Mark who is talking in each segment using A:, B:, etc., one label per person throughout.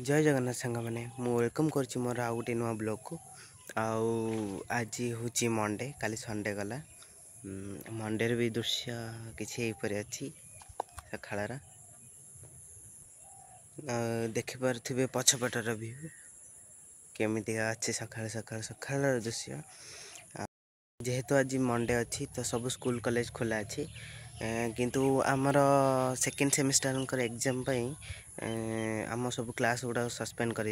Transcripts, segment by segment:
A: जय जगन्नाथ सांग मैंने वेलकम कर मोर आउ गोटे नुआ ब्लॉग को आज हूँ मंडे काली संडे गला मंडे भी दृश्य किसी अच्छी सकाळ देखिपे पछपटर व्यू केमी अच्छे सका सका सका दृश्य जेहेतु आज मंडे अच्छी तो सब स्कूल कॉलेज खोला अच्छी किंतु आमर सेकेंड सेमिस्टर एग्जाम आम सब क्लास गुड़ा सस्पेंड कर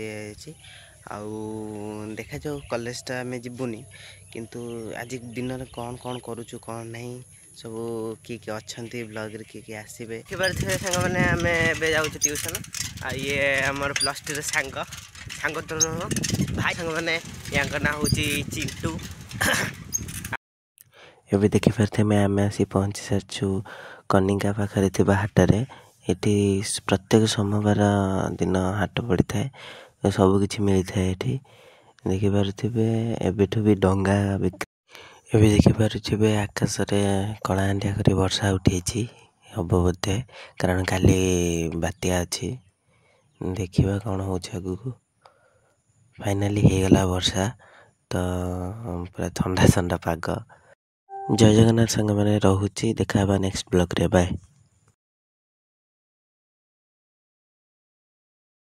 A: देखा जाओ कॉलेजटा आम जीवनी किंतु आज दिन में कौन कौन करुचु कौन नहीं सब किए अच्छा ब्लॉग किए आसवे देखिपे सांग मैंने आम एवं ट्यूशन ये आमर प्लस टू सांग सांग तो भाई सांग मैंने या ना हूँ चिंटू एवं देखिपारे आम आसी पहुँची सारी कनिका पाखे थी हाटरे ये प्रत्येक सोमवार दिन हाट पड़ी था सबकि मिलता है ये देखिपे एवं भी डंगा बिक्री एवं देखिपे आकाश कलाहांडिया कर वर्षा उठी हम बोधे कारण काली बात्या अच्छी देखा कौन हो आगू फाइनाली होगला वर्षा तो पूरा ठंडा ठंडा पाग जय जगन्नाथ सांग मैंने रोचे देखा नेक्स्ट ब्लॉग रे बाय।